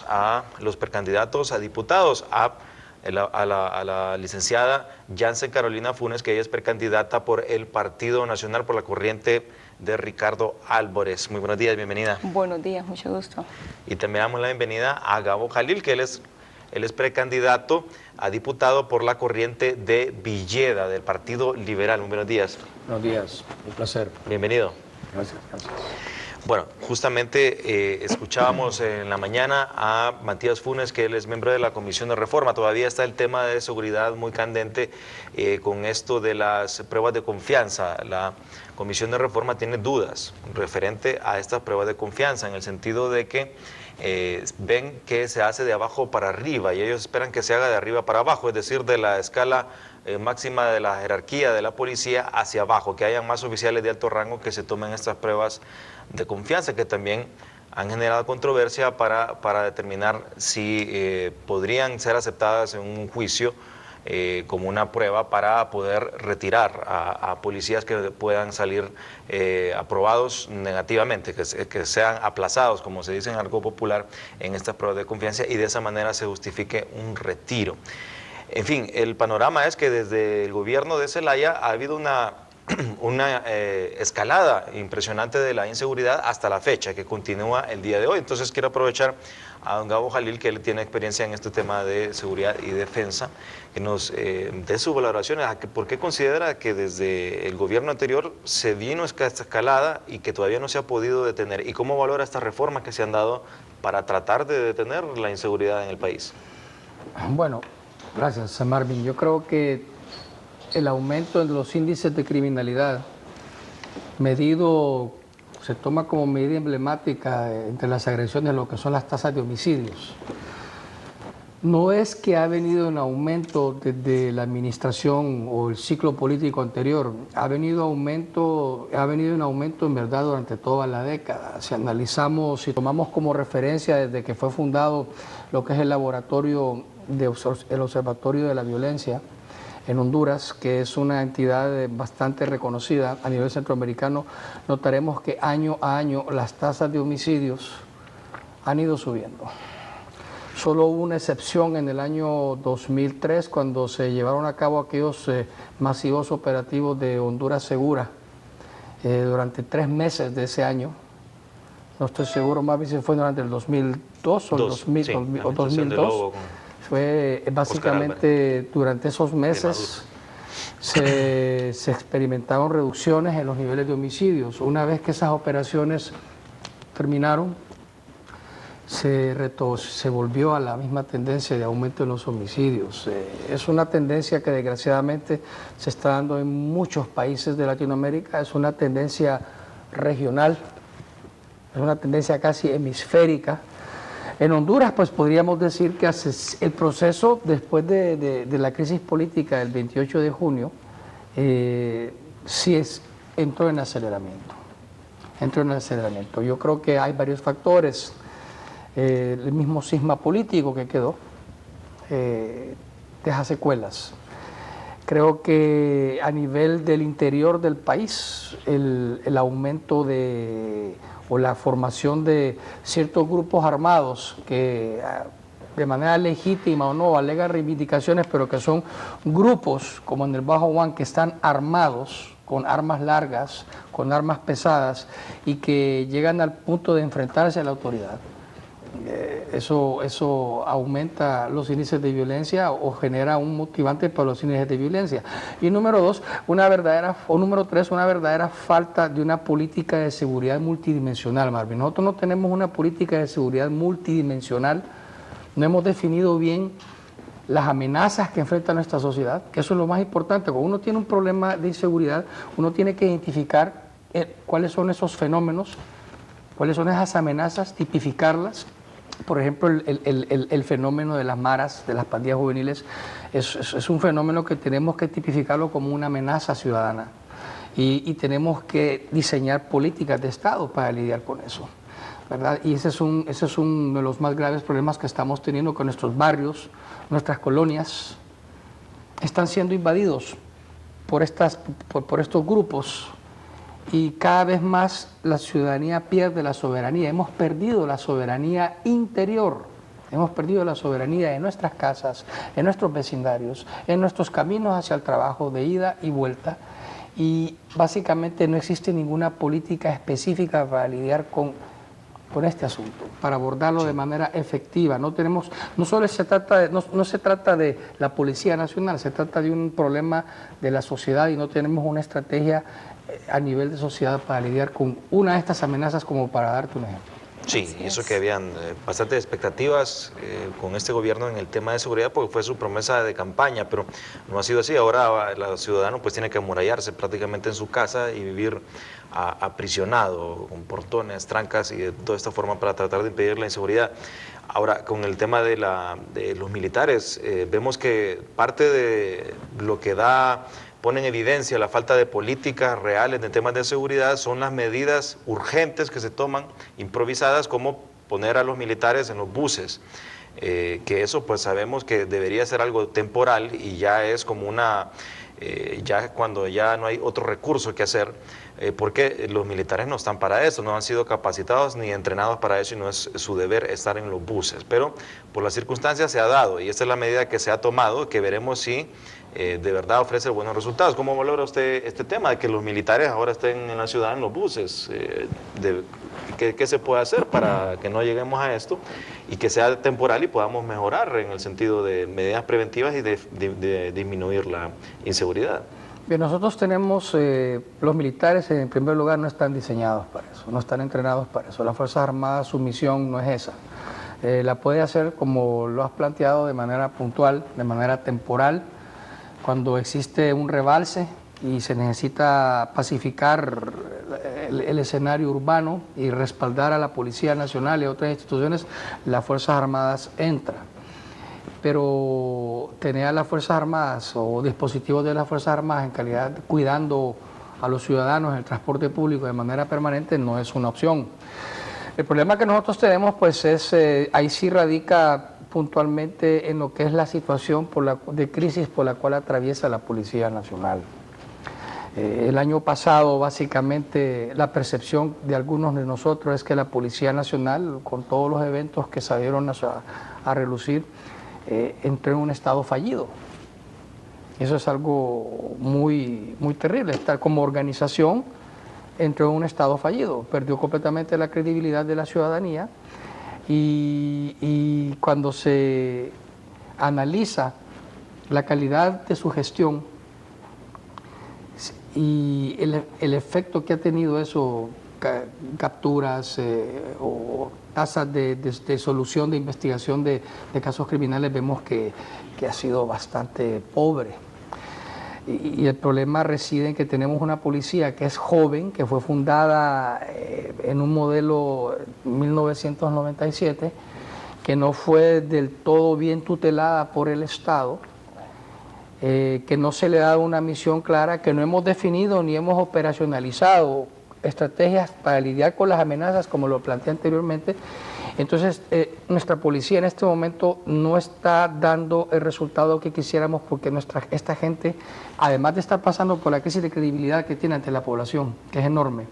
a los precandidatos a diputados, a la licenciada Jansen Carolina Funes, que ella es precandidata por el Partido Nacional, por la corriente de Ricardo Álvarez. Muy buenos días, bienvenida. Buenos días, mucho gusto. Y también damos la bienvenida a Gabo Jalil, que él es precandidato a diputado por la corriente de Villeda, del Partido Liberal. Muy buenos días. Buenos días, un placer. Bienvenido. Gracias, gracias. Bueno, justamente escuchábamos en la mañana a Matías Funes, que él es miembro de la Comisión de Reforma. Todavía está el tema de seguridad muy candente con esto de las pruebas de confianza. La Comisión de Reforma tiene dudas referente a estas pruebas de confianza, en el sentido de que ven que se hace de abajo para arriba y ellos esperan que se haga de arriba para abajo, es decir, de la escala máxima de la jerarquía de la policía hacia abajo, que hayan más oficiales de alto rango que se tomen estas pruebas de confianza, que también han generado controversia para determinar si podrían ser aceptadas en un juicio como una prueba para poder retirar a policías que puedan salir aprobados negativamente, que sean aplazados, como se dice en algo popular, en estas pruebas de confianza, y de esa manera se justifique un retiro. En fin, el panorama es que desde el gobierno de Zelaya ha habido una escalada impresionante de la inseguridad hasta la fecha, que continúa el día de hoy. Entonces quiero aprovechar a don Gabo Jalil, que él tiene experiencia en este tema de seguridad y defensa, que nos dé sus valoraciones. ¿Por qué considera que desde el gobierno anterior se vino esta escalada y que todavía no se ha podido detener? ¿Y cómo valora estas reformas que se han dado para tratar de detener la inseguridad en el país? Bueno, gracias, Marvin. Yo creo que el aumento en los índices de criminalidad se toma como medida emblemática entre las agresiones lo que son las tasas de homicidios. No es que ha venido en aumento desde la administración o el ciclo político anterior, ha venido en aumento en verdad durante toda la década. Si analizamos, si tomamos como referencia desde que fue fundado lo que es el laboratorio, el Observatorio de la Violencia en Honduras, que es una entidad bastante reconocida a nivel centroamericano, notaremos que año a año las tasas de homicidios han ido subiendo. Solo hubo una excepción en el año 2003, cuando se llevaron a cabo aquellos masivos operativos de Honduras Segura durante 3 meses de ese año. No estoy seguro, más bien si fue durante el 2002 o el 2002. Fue básicamente durante esos meses se experimentaron reducciones en los niveles de homicidios. Una vez que esas operaciones terminaron, se volvió a la misma tendencia de aumento en los homicidios. Es una tendencia que desgraciadamente se está dando en muchos países de Latinoamérica, es una tendencia regional, es una tendencia casi hemisférica. En Honduras, pues podríamos decir que el proceso después de la crisis política del 28 de junio entró en aceleramiento. Yo creo que hay varios factores. El mismo cisma político que quedó deja secuelas. Creo que a nivel del interior del país, el aumento o la formación de ciertos grupos armados que de manera legítima o no alegan reivindicaciones, pero que son grupos como en el Bajo Guán que están armados con armas largas, con armas pesadas y que llegan al punto de enfrentarse a la autoridad. Eso aumenta los índices de violencia o genera un motivante para los índices de violencia. Y número 3, una verdadera falta de una política de seguridad multidimensional, Marvin. Nosotros no tenemos una política de seguridad multidimensional, no hemos definido bien las amenazas que enfrenta nuestra sociedad, que eso es lo más importante. Cuando uno tiene un problema de inseguridad, uno tiene que identificar cuáles son esos fenómenos, cuáles son esas amenazas, tipificarlas. Por ejemplo, el fenómeno de las maras, de las pandillas juveniles, es un fenómeno que tenemos que tipificarlo como una amenaza ciudadana y tenemos que diseñar políticas de Estado para lidiar con eso, ¿verdad? Y ese es uno de los más graves problemas que estamos teniendo, con nuestros barrios, nuestras colonias, están siendo invadidos por estos grupos. Y cada vez más la ciudadanía pierde la soberanía. Hemos perdido la soberanía interior. Hemos perdido la soberanía en nuestras casas, en nuestros vecindarios, en nuestros caminos hacia el trabajo de ida y vuelta. Y básicamente no existe ninguna política específica para lidiar con este asunto, para abordarlo de manera efectiva. No solo se trata no se trata de la Policía Nacional, se trata de un problema de la sociedad y no tenemos una estrategia a nivel de sociedad para lidiar con una de estas amenazas, como para darte un ejemplo. Sí, y eso que habían bastantes expectativas con este gobierno en el tema de seguridad, porque fue su promesa de campaña, pero no ha sido así. Ahora el ciudadano pues tiene que amurallarse prácticamente en su casa y vivir aprisionado, con portones, trancas y de toda esta forma para tratar de impedir la inseguridad. Ahora, con el tema de los militares, vemos que parte de lo que pone en evidencia la falta de políticas reales de temas de seguridad son las medidas urgentes que se toman, improvisadas, como poner a los militares en los buses, que eso pues sabemos que debería ser algo temporal y ya es como ya cuando ya no hay otro recurso que hacer, porque los militares no están para eso, no han sido capacitados ni entrenados para eso y no es su deber estar en los buses, pero por las circunstancias se ha dado y esta es la medida que se ha tomado, que veremos si de verdad ofrece buenos resultados. ¿Cómo valora usted este tema de que los militares ahora estén en la ciudad en los buses? ¿Qué se puede hacer para que no lleguemos a esto y que sea temporal y podamos mejorar en el sentido de medidas preventivas y de disminuir la inseguridad? Bien, nosotros tenemos, los militares en primer lugar no están diseñados para eso, no están entrenados para eso. Las Fuerzas Armadas, su misión no es esa. La puede hacer como lo has planteado, de manera puntual, de manera temporal, cuando existe un rebalse y se necesita pacificar el escenario urbano y respaldar a la Policía Nacional y a otras instituciones, las Fuerzas Armadas entran. Pero tener a las Fuerzas Armadas o dispositivos de las Fuerzas Armadas en calidad, cuidando a los ciudadanos en el transporte público de manera permanente, no es una opción. El problema que nosotros tenemos, pues ahí sí radica puntualmente en lo que es la situación de crisis por la cual atraviesa la Policía Nacional. El año pasado, básicamente, la percepción de algunos de nosotros es que la Policía Nacional, con todos los eventos que salieron a relucir, entró en un estado fallido. Eso es algo muy, muy terrible. Estar como organización entró en un estado fallido, perdió completamente la credibilidad de la ciudadanía y cuando se analiza la calidad de su gestión y el efecto que ha tenido eso, capturas o tasas de solución de investigación de casos criminales, vemos que ha sido bastante pobre. Y el problema reside en que tenemos una policía que es joven, que fue fundada en un modelo 1997, que no fue del todo bien tutelada por el Estado, que no se le ha dado una misión clara, que no hemos definido ni hemos operacionalizado estrategias para lidiar con las amenazas, como lo planteé anteriormente. Entonces, nuestra policía en este momento no está dando el resultado que quisiéramos, porque esta gente, además de estar pasando por la crisis de credibilidad que tiene ante la población, que es enorme,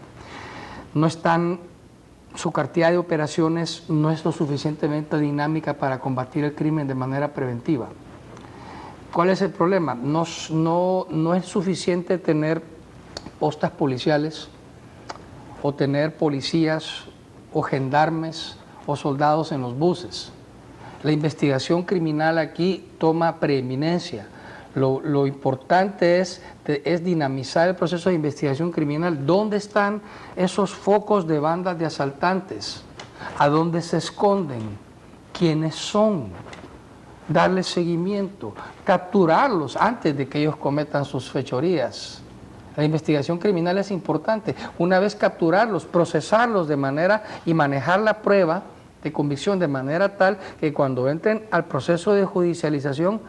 su cartilla de operaciones no es lo suficientemente dinámica para combatir el crimen de manera preventiva. ¿Cuál es el problema? No es suficiente tener postas policiales o tener policías o gendarmes o soldados en los buses. La investigación criminal aquí toma preeminencia. Lo importante es dinamizar el proceso de investigación criminal. ¿Dónde están esos focos de bandas de asaltantes? ¿A dónde se esconden? ¿Quiénes son? Darles seguimiento, capturarlos antes de que ellos cometan sus fechorías. La investigación criminal es importante. Una vez capturarlos, procesarlos de manera y manejar la prueba de convicción de manera tal que cuando entren al proceso de judicialización,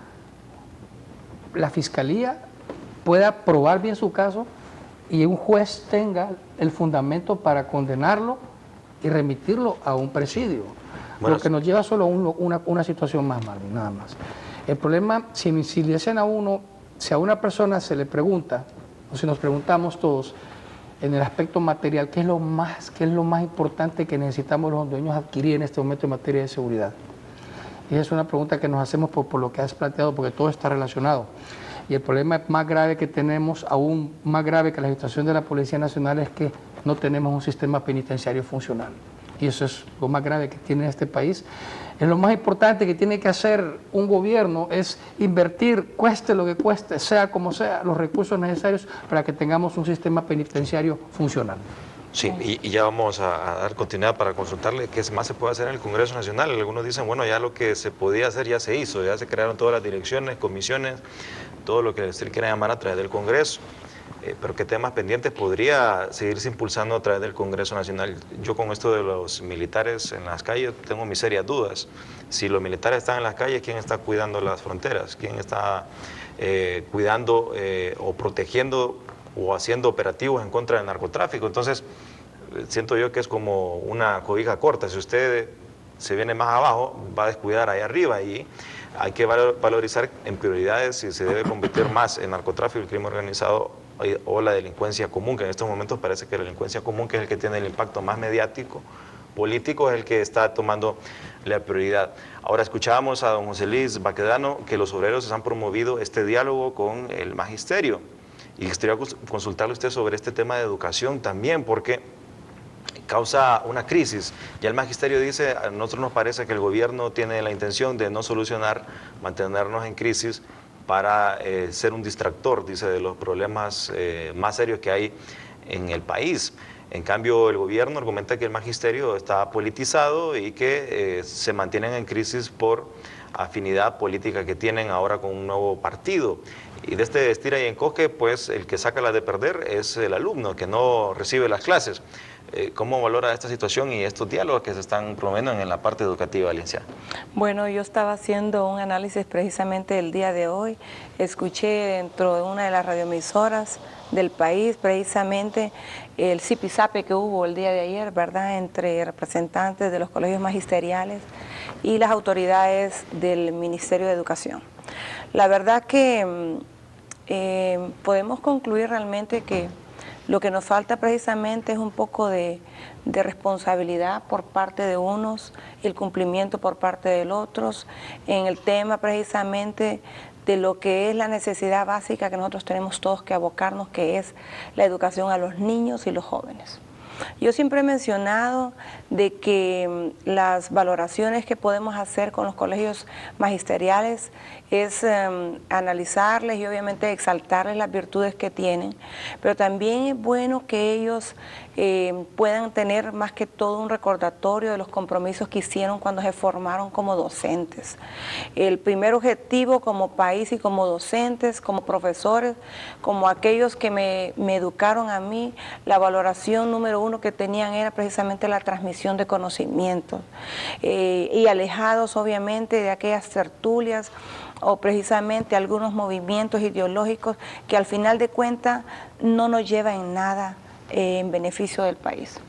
la Fiscalía pueda probar bien su caso y un juez tenga el fundamento para condenarlo y remitirlo a un presidio. Bueno, lo que nos lleva solo a una situación más, Marvin, nada más. El problema, si le hacen a uno, si a una persona se le pregunta, o si nos preguntamos todos, en el aspecto material, ¿qué es lo más importante que necesitamos los hondureños adquirir en este momento en materia de seguridad? Y es una pregunta que nos hacemos por lo que has planteado, porque todo está relacionado. Y el problema más grave que tenemos, aún más grave que la situación de la Policía Nacional, es que no tenemos un sistema penitenciario funcional. Y eso es lo más grave que tiene este país. Es lo más importante que tiene que hacer un gobierno, es invertir, cueste lo que cueste, sea como sea, los recursos necesarios para que tengamos un sistema penitenciario funcional. Sí, y ya vamos a dar continuidad para consultarle qué más se puede hacer en el Congreso Nacional. Algunos dicen, bueno, ya lo que se podía hacer ya se hizo, ya se crearon todas las direcciones, comisiones, todo lo que usted quiera llamar a través del Congreso. Pero qué temas pendientes podría seguirse impulsando a través del Congreso Nacional. Yo con esto de los militares en las calles tengo mis serias dudas. Si los militares están en las calles, ¿quién está cuidando las fronteras? ¿Quién está cuidando o protegiendo o haciendo operativos en contra del narcotráfico? Entonces, siento yo que es como una cobija corta. Si usted se viene más abajo, va a descuidar ahí arriba, y hay que valorizar en prioridades si se debe combatir más el narcotráfico, el crimen organizado o la delincuencia común, que en estos momentos parece que la delincuencia común, que es el que tiene el impacto más mediático, político, es el que está tomando la prioridad. Ahora escuchábamos a don José Luis Baquedano que los obreros han promovido este diálogo con el magisterio. Y quería consultarle a usted sobre este tema de educación también, porque causa una crisis. Ya el magisterio dice, a nosotros nos parece que el gobierno tiene la intención de no solucionar, mantenernos en crisis para ser un distractor, dice, de los problemas más serios que hay en el país. En cambio, el gobierno argumenta que el magisterio está politizado y que se mantienen en crisis por afinidad política que tienen ahora con un nuevo partido. Y de este estira y encoge, pues el que saca la de perder es el alumno, que no recibe las clases. ¿Cómo valora esta situación y estos diálogos que se están promoviendo en la parte educativa valenciana? Bueno, yo estaba haciendo un análisis precisamente el día de hoy. Escuché dentro de una de las radioemisoras del país precisamente el zipizape que hubo el día de ayer, ¿verdad?, entre representantes de los colegios magisteriales y las autoridades del Ministerio de Educación. La verdad que podemos concluir realmente que lo que nos falta precisamente es un poco de responsabilidad por parte de unos y el cumplimiento por parte de los otros en el tema precisamente de lo que es la necesidad básica que nosotros tenemos todos que abocarnos, que es la educación a los niños y los jóvenes. Yo siempre he mencionado de que las valoraciones que podemos hacer con los colegios magisteriales es analizarles y obviamente exaltarles las virtudes que tienen, pero también es bueno que ellos puedan tener más que todo un recordatorio de los compromisos que hicieron cuando se formaron como docentes. El primer objetivo como país y como docentes, como profesores, como aquellos que me educaron a mí, la valoración número uno que tenían era precisamente la transmisión de conocimientos y alejados obviamente de aquellas tertulias o precisamente algunos movimientos ideológicos que al final de cuentas no nos llevan en nada en beneficio del país.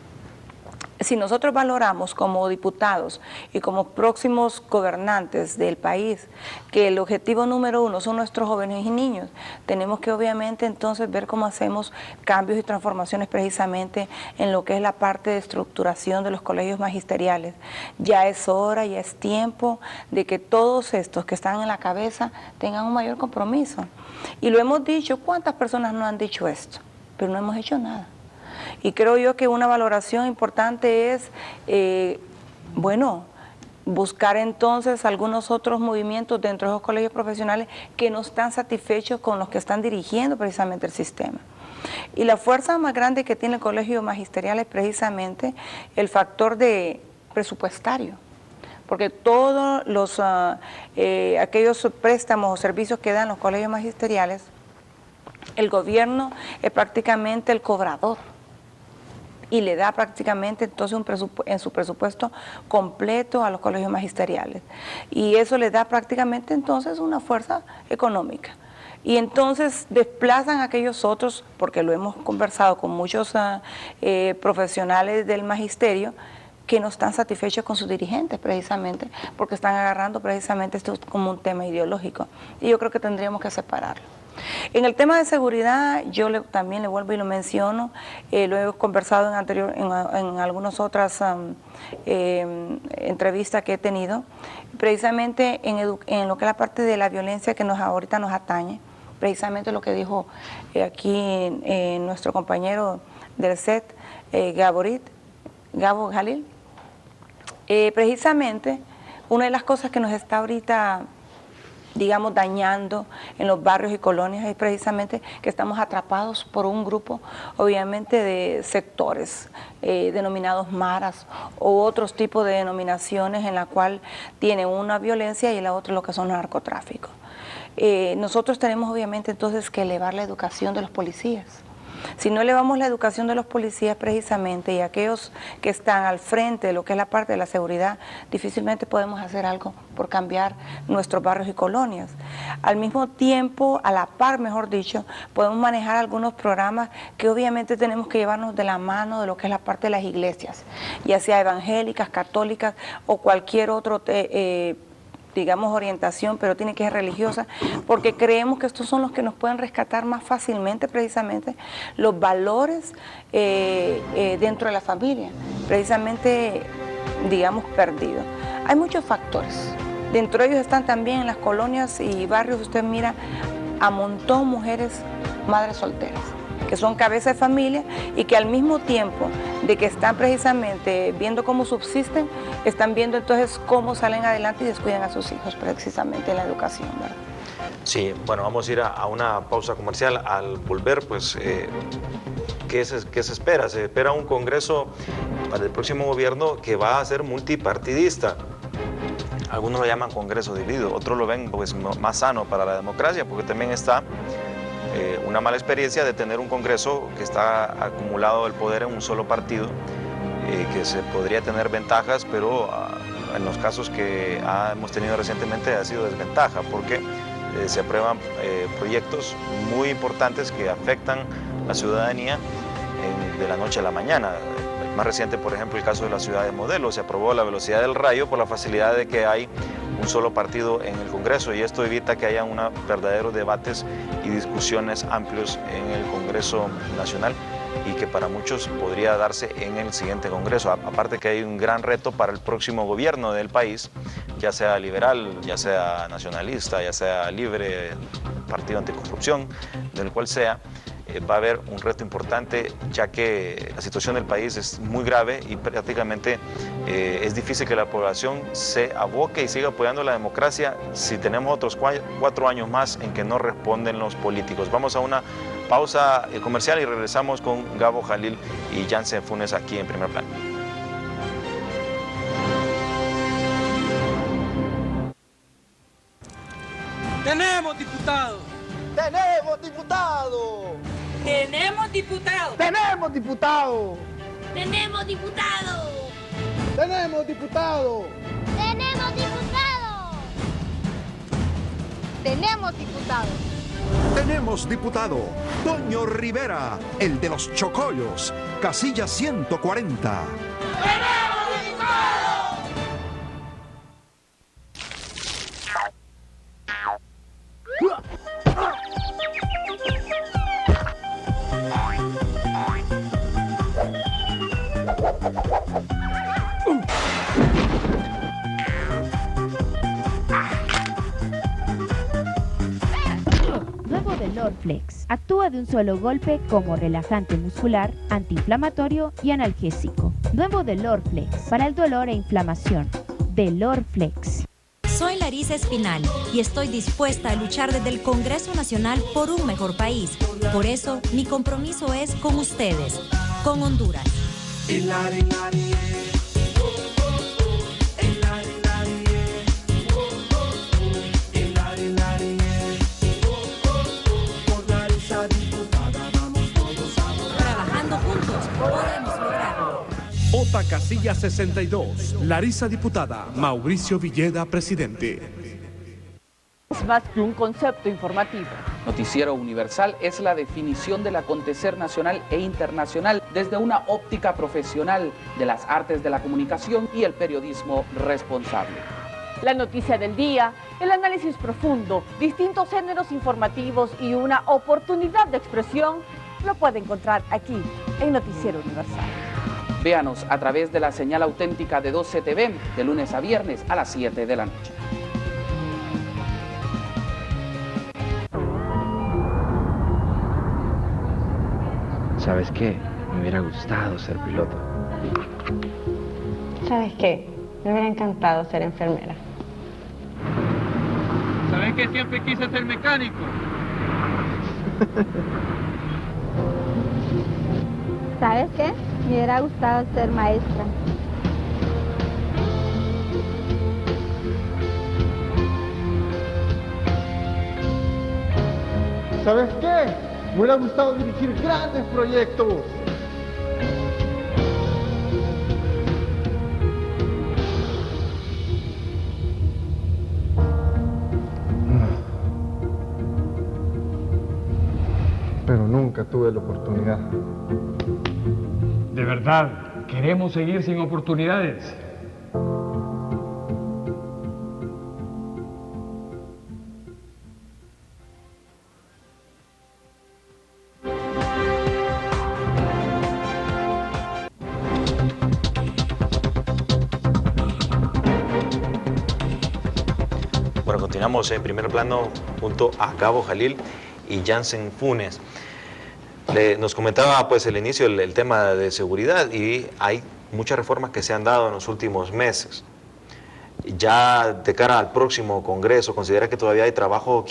Si nosotros valoramos como diputados y como próximos gobernantes del país que el objetivo número uno son nuestros jóvenes y niños, tenemos que obviamente entonces ver cómo hacemos cambios y transformaciones precisamente en lo que es la parte de estructuración de los colegios magisteriales. Ya es hora, ya es tiempo de que todos estos que están en la cabeza tengan un mayor compromiso. Y lo hemos dicho, ¿cuántas personas no han dicho esto? Pero no hemos hecho nada. Y creo yo que una valoración importante es, bueno, buscar entonces algunos otros movimientos dentro de los colegios profesionales que no están satisfechos con los que están dirigiendo precisamente el sistema. Y la fuerza más grande que tiene el colegio magisterial es precisamente el factor de presupuestario, porque todos los aquellos préstamos o servicios que dan los colegios magisteriales, el gobierno es prácticamente el cobrador y le da prácticamente entonces en su presupuesto completo a los colegios magisteriales. Y eso le da prácticamente entonces una fuerza económica. Y entonces desplazan a aquellos otros, porque lo hemos conversado con muchos profesionales del magisterio, que no están satisfechos con sus dirigentes precisamente, porque están agarrando precisamente esto como un tema ideológico. Y yo creo que tendríamos que separarlo. En el tema de seguridad, yo también le vuelvo y lo menciono, lo he conversado en algunas otras entrevistas que he tenido, precisamente en lo que es la parte de la violencia que ahorita nos atañe, precisamente lo que dijo aquí nuestro compañero del set, Gabo Jalil. Precisamente, una de las cosas que nos está ahorita, digamos, dañando en los barrios y colonias es precisamente que estamos atrapados por un grupo, obviamente, de sectores denominados maras o otros tipos de denominaciones en la cual tienen una violencia y la otra lo que son narcotráficos. Nosotros tenemos, obviamente, entonces que elevar la educación de los policías. Si no elevamos la educación de los policías precisamente y aquellos que están al frente de lo que es la parte de la seguridad, difícilmente podemos hacer algo por cambiar nuestros barrios y colonias. Al mismo tiempo, a la par, mejor dicho, podemos manejar algunos programas que obviamente tenemos que llevarnos de la mano de lo que es la parte de las iglesias, ya sea evangélicas, católicas o cualquier otro digamos, orientación, pero tiene que ser religiosa, porque creemos que estos son los que nos pueden rescatar más fácilmente, precisamente, los valores dentro de la familia, precisamente, digamos, perdidos. Hay muchos factores. Dentro de ellos están también en las colonias y barrios, usted mira a montón mujeres, madres solteras, que son cabeza de familia y que al mismo tiempo de que están precisamente viendo cómo subsisten, están viendo entonces cómo salen adelante y descuidan a sus hijos precisamente en la educación, ¿verdad? Sí, bueno, vamos a ir a una pausa comercial. Al volver, pues, ¿qué se espera? Se espera un Congreso para el próximo gobierno que va a ser multipartidista. Algunos lo llaman Congreso dividido, otros lo ven pues más sano para la democracia, porque también está una mala experiencia de tener un Congreso que está acumulado el poder en un solo partido, que se podría tener ventajas, pero en los casos que hemos tenido recientemente ha sido desventaja, porque se aprueban proyectos muy importantes que afectan la ciudadanía de la noche a la mañana. El más reciente, por ejemplo, el caso de la ciudad de Modelo, se aprobó la velocidad del rayo por la facilidad de que hay un solo partido en el Congreso, y esto evita que haya verdaderos debates y discusiones amplios en el Congreso Nacional, y que para muchos podría darse en el siguiente Congreso. Aparte que hay un gran reto para el próximo gobierno del país, ya sea liberal, ya sea nacionalista, ya sea libre, partido anticorrupción, del cual sea, va a haber un reto importante, ya que la situación del país es muy grave y prácticamente es difícil que la población se aboque y siga apoyando la democracia si tenemos otros 4 años más en que no responden los políticos. Vamos a una pausa comercial y regresamos con Gabo Jalil y Jansen Funes aquí en Primer Plano. ¡Tenemos diputados! ¡Tenemos diputados! ¡Tenemos diputados! ¡Tenemos diputados! ¡Tenemos diputados! ¡Tenemos diputados! ¡Tenemos diputados! Tenemos diputados. Tenemos diputado Toño Rivera, el de los Chocollos, casilla 140. ¡Tenemos diputados! Nuevo Delorflex. Actúa de un solo golpe como relajante muscular, antiinflamatorio y analgésico. Nuevo Delorflex para el dolor e inflamación. Delorflex. Soy Larisa Espinal y estoy dispuesta a luchar desde el Congreso Nacional por un mejor país. Por eso, mi compromiso es con ustedes, con Honduras. Trabajando juntos, podemos lograrlo. Ota Casilla 62, Larisa diputada, Mauricio Villeda presidente. Es más que un concepto informativo. Noticiero Universal es la definición del acontecer nacional e internacional desde una óptica profesional de las artes de la comunicación y el periodismo responsable. La noticia del día, El análisis profundo, distintos géneros informativos y una oportunidad de expresión lo puede encontrar aquí en Noticiero Universal. Véanos a través de la señal auténtica de 12 TV de lunes a viernes a las 7 de la noche. ¿Sabes qué? Me hubiera gustado ser piloto. ¿Sabes qué? Me hubiera encantado ser enfermera. ¿Sabes que siempre quise ser mecánico? ¿Sabes qué? Me hubiera gustado ser maestra. ¿Sabes qué? Me hubiera gustado dirigir grandes proyectos. Pero nunca tuve la oportunidad. ¿De verdad queremos seguir sin oportunidades? Bueno, continuamos en primer plano junto a Gabo Jalil y Jansen Funes. Nos comentaba pues el inicio el tema de seguridad y hay muchas reformas que se han dado en los últimos meses. Ya de cara al próximo Congreso, ¿considera que todavía hay trabajo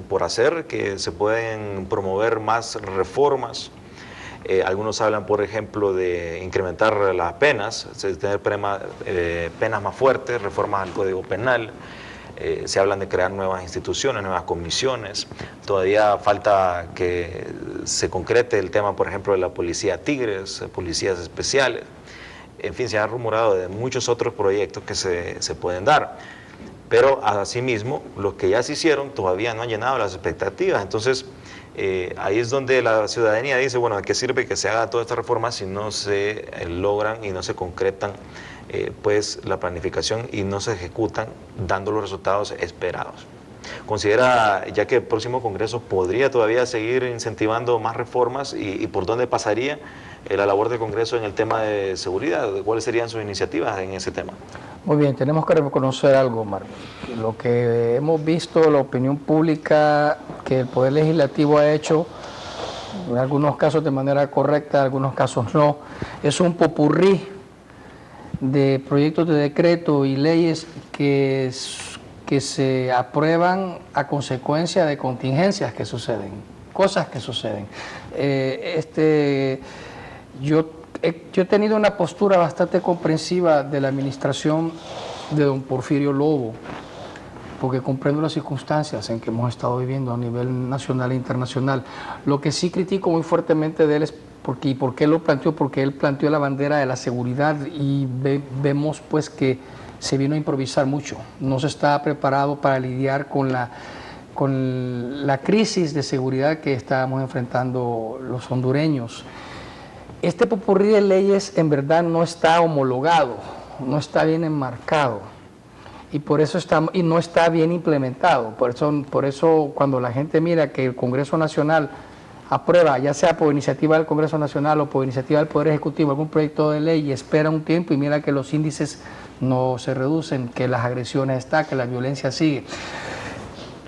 por hacer, que se pueden promover más reformas? Algunos hablan, por ejemplo, de incrementar las penas, tener penas más fuertes, reformas al Código Penal. Se hablan de crear nuevas instituciones, nuevas comisiones. Todavía falta que se concrete el tema, por ejemplo, de la policía Tigres, policías especiales. En fin, se ha rumorado de muchos otros proyectos que se pueden dar. Pero asimismo, los que ya se hicieron todavía no han llenado las expectativas. Entonces, ahí es donde la ciudadanía dice, bueno, ¿de qué sirve que se haga toda esta reforma si no se logran y no se concretan pues la planificación y no se ejecutan dando los resultados esperados? ¿Considera ya que el próximo Congreso podría todavía seguir incentivando más reformas y por dónde pasaría la labor del Congreso en el tema de seguridad? ¿Cuáles serían sus iniciativas en ese tema? Muy bien, tenemos que reconocer algo, Marco. Lo que hemos visto, la opinión pública que el Poder Legislativo ha hecho, en algunos casos de manera correcta, en algunos casos no, es un popurrí de proyectos de decreto y leyes que se aprueban a consecuencia de contingencias que suceden, cosas que suceden. Yo he tenido una postura bastante comprensiva de la administración de don Porfirio Lobo, porque comprendo las circunstancias en que hemos estado viviendo a nivel nacional e internacional. Lo que sí critico muy fuertemente de él es ¿por qué lo planteó? Porque él planteó la bandera de la seguridad y vemos pues que se vino a improvisar mucho. No se estaba preparado para lidiar con la crisis de seguridad que estábamos enfrentando los hondureños. Este popurrí de leyes en verdad no está homologado, no está bien enmarcado y no está bien implementado. Por eso cuando la gente mira que el Congreso Nacional aprueba, ya sea por iniciativa del Congreso Nacional o por iniciativa del Poder Ejecutivo, algún proyecto de ley y espera un tiempo y mira que los índices no se reducen, que las agresiones están, que la violencia sigue.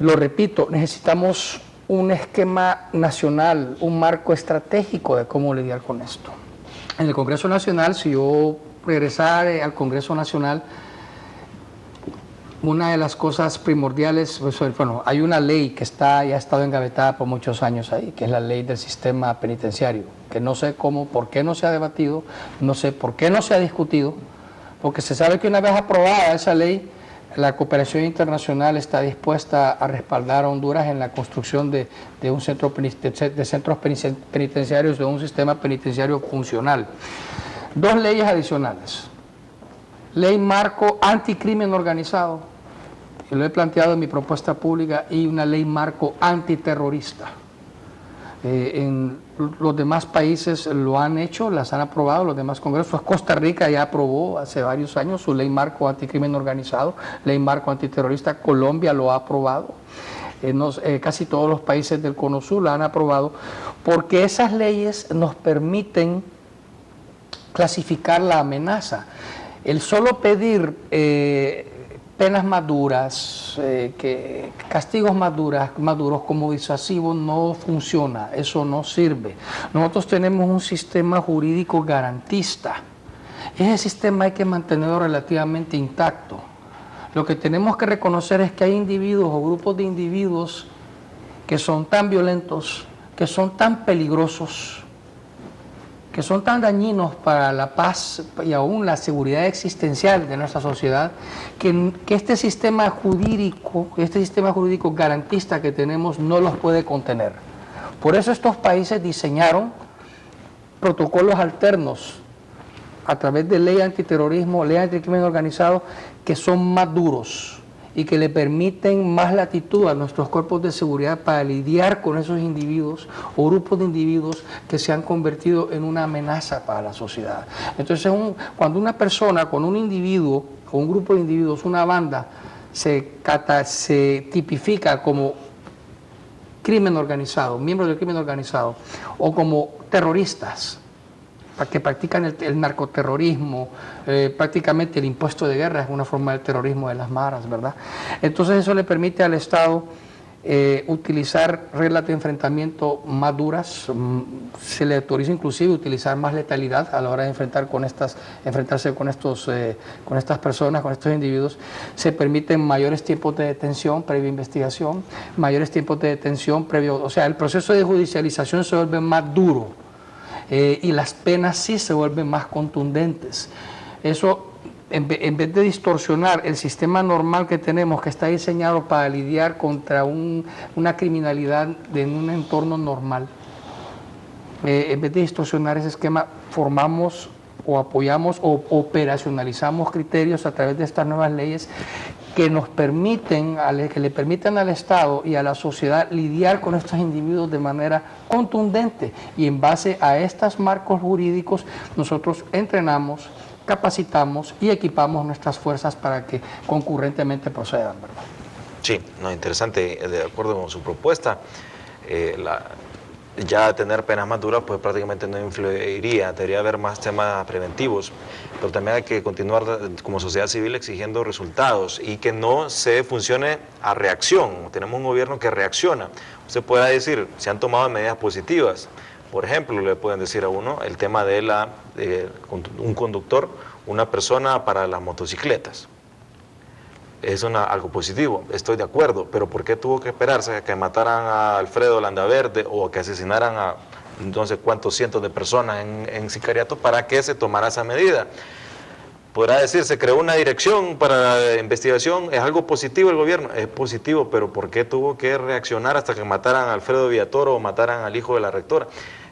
Lo repito, necesitamos un esquema nacional, un marco estratégico de cómo lidiar con esto. En el Congreso Nacional, si yo regresara al Congreso Nacional, una de las cosas primordiales, bueno, hay una ley que ya ha estado engavetada por muchos años ahí, que es la ley del sistema penitenciario, que no sé por qué no se ha debatido, no sé por qué no se ha discutido, porque se sabe que una vez aprobada esa ley, la cooperación internacional está dispuesta a respaldar a Honduras en la construcción de centros penitenciarios, de un sistema penitenciario funcional. Dos leyes adicionales. Ley marco anticrimen organizado, que lo he planteado en mi propuesta pública, y una ley marco antiterrorista. En los demás países lo han hecho, las han aprobado, los demás congresos. Costa Rica ya aprobó hace varios años su ley marco anticrimen organizado, ley marco antiterrorista. Colombia lo ha aprobado. Casi todos los países del Cono Sur la han aprobado, porque esas leyes nos permiten clasificar la amenaza. El solo pedir penas más duras, castigos más duros como disuasivos no funciona, eso no sirve. Nosotros tenemos un sistema jurídico garantista. Ese sistema hay que mantenerlo relativamente intacto. Lo que tenemos que reconocer es que hay individuos o grupos de individuos que son tan violentos, que son tan peligrosos, que son tan dañinos para la paz y aún la seguridad existencial de nuestra sociedad, que este sistema jurídico garantista que tenemos no los puede contener. Por eso estos países diseñaron protocolos alternos a través de ley antiterrorismo, ley anticrimen organizado, que son más duros y que le permiten más latitud a nuestros cuerpos de seguridad para lidiar con esos individuos o grupos de individuos que se han convertido en una amenaza para la sociedad. Entonces, cuando una persona, con un individuo o un grupo de individuos, una banda, se tipifica como crimen organizado, miembros del crimen organizado, o como terroristas, que practican el narcoterrorismo, prácticamente el impuesto de guerra es una forma del terrorismo de las maras, ¿verdad? Entonces eso le permite al Estado utilizar reglas de enfrentamiento más duras, se le autoriza inclusive utilizar más letalidad a la hora de enfrentarse con estas personas, con estos individuos. Se permiten mayores tiempos de detención previa investigación, mayores tiempos de detención previo, o sea, el proceso de judicialización se vuelve más duro. Y las penas sí se vuelven más contundentes. Eso, en vez de distorsionar el sistema normal que tenemos, que está diseñado para lidiar contra una criminalidad en un entorno normal, en vez de distorsionar ese esquema, formamos o apoyamos o operacionalizamos criterios a través de estas nuevas leyes que nos permiten, que le permitan al Estado y a la sociedad lidiar con estos individuos de manera contundente, y en base a estos marcos jurídicos nosotros entrenamos, capacitamos y equipamos nuestras fuerzas para que concurrentemente procedan, ¿verdad? Sí, no, interesante, de acuerdo con su propuesta. Ya tener penas más duras pues prácticamente no influiría, debería haber más temas preventivos, pero también hay que continuar como sociedad civil exigiendo resultados y que no se funcione a reacción. Tenemos un gobierno que reacciona. Usted puede decir, se han tomado medidas positivas, por ejemplo, le pueden decir a uno el tema de un conductor, una persona para las motocicletas. Es algo positivo, estoy de acuerdo, pero ¿por qué tuvo que esperarse a que mataran a Alfredo Landaverde o a que asesinaran a no sé cuántos cientos de personas en sicariato para que se tomara esa medida? Podrá decir, se creó una dirección para la investigación, ¿es algo positivo el gobierno? Es positivo, pero ¿por qué tuvo que reaccionar hasta que mataran a Alfredo Villatoro o mataran al hijo de la rectora?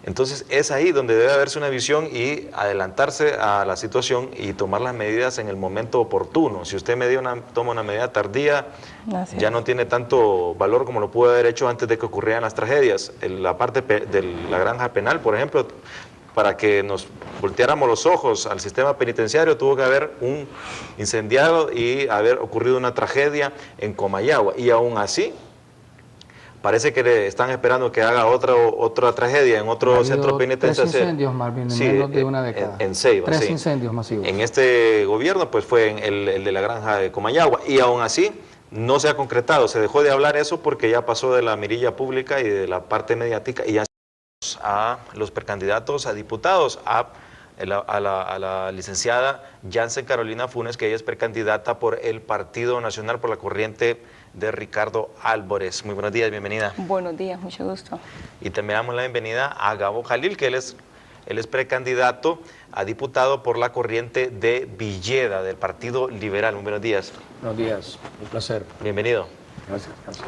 Entonces es ahí donde debe haberse una visión y adelantarse a la situación y tomar las medidas en el momento oportuno. Si usted toma una medida tardía, ya no tiene tanto valor como lo pudo haber hecho antes de que ocurrieran las tragedias. La parte de la granja penal, por ejemplo, para que nos volteáramos los ojos al sistema penitenciario, tuvo que haber un incendiado y haber ocurrido una tragedia en Comayagua. Y aún así, parece que le están esperando que haga otra tragedia en otro centro penitenciario. 3 incendios, Marvin, en menos de una década. En Ceiba, 3 incendios masivos. En este gobierno pues fue el de la granja de Comayagua, y aún así no se ha concretado. Se dejó de hablar eso porque ya pasó de la mirilla pública y de la parte mediática, y ya a los precandidatos a diputados, a la licenciada Jansen Carolina Funes, que ella es precandidata por el Partido Nacional, por la corriente de Ricardo Álvarez. Muy buenos días, bienvenida. Buenos días, mucho gusto. Y también damos la bienvenida a Gabo Jalil, que él es precandidato a diputado por la corriente de Villeda, del Partido Liberal. Muy buenos días. Buenos días, un placer. Bienvenido. Gracias, gracias.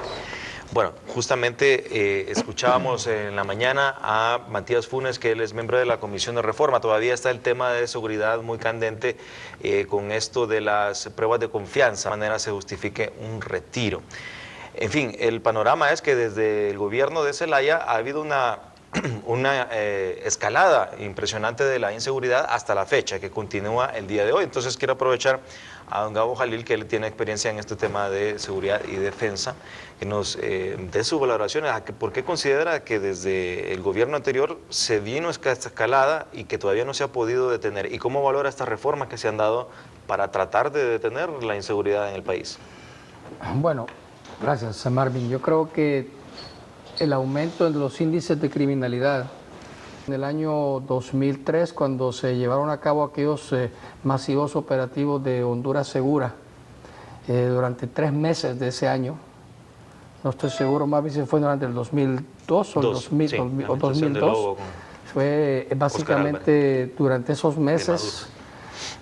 Bueno, justamente escuchábamos en la mañana a Matías Funes, que él es miembro de la Comisión de Reforma. Todavía está el tema de seguridad muy candente con esto de las pruebas de confianza, de manera se justifique un retiro. En fin, el panorama es que desde el gobierno de Zelaya ha habido una una escalada impresionante de la inseguridad hasta la fecha, que continúa el día de hoy. Entonces quiero aprovechar a don Gabo Jalil, que él tiene experiencia en este tema de seguridad y defensa, que nos dé sus valoraciones. ¿Por qué considera que desde el gobierno anterior se vino esta escalada y que todavía no se ha podido detener? ¿Y cómo valora estas reformas que se han dado para tratar de detener la inseguridad en el país? Bueno, gracias, Marvin. Yo creo que el aumento de los índices de criminalidad en el año 2003, cuando se llevaron a cabo aquellos masivos operativos de Honduras Segura, durante 3 meses de ese año, no estoy seguro, más bien si fue durante el 2002 o el 2002, fue básicamente durante esos meses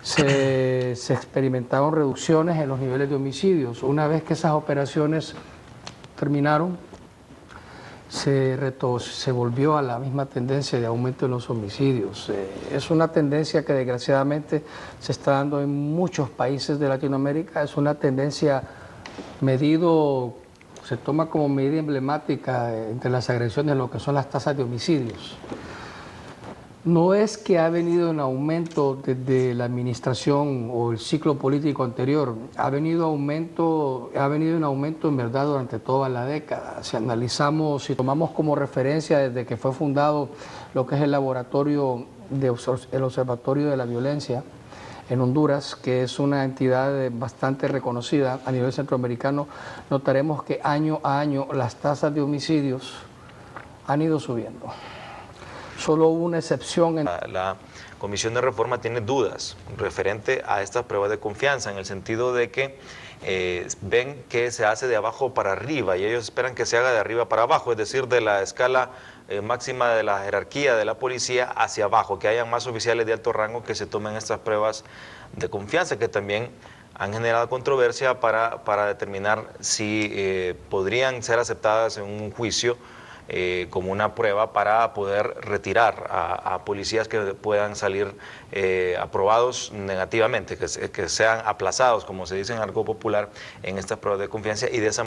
se experimentaron reducciones en los niveles de homicidios. Una vez que esas operaciones terminaron, se volvió a la misma tendencia de aumento en los homicidios. Es una tendencia que desgraciadamente se está dando en muchos países de Latinoamérica. Es una tendencia se toma como medida emblemática entre las agresiones lo que son las tasas de homicidios. No es que ha venido en aumento desde la administración o el ciclo político anterior, ha venido en aumento en verdad durante toda la década. Si analizamos, si tomamos como referencia desde que fue fundado lo que es el laboratorio, el Observatorio de la Violencia en Honduras, que es una entidad bastante reconocida a nivel centroamericano, notaremos que año a año las tasas de homicidios han ido subiendo. Solo hubo una excepción. La Comisión de Reforma tiene dudas referente a estas pruebas de confianza, en el sentido de que ven que se hace de abajo para arriba y ellos esperan que se haga de arriba para abajo, es decir, de la escala máxima de la jerarquía de la policía hacia abajo, que hayan más oficiales de alto rango que se tomen estas pruebas de confianza, que también han generado controversia para determinar si podrían ser aceptadas en un juicio como una prueba para poder retirar a policías que puedan salir aprobados negativamente, que sean aplazados, como se dice en algo popular, en estas pruebas de confianza, y de esa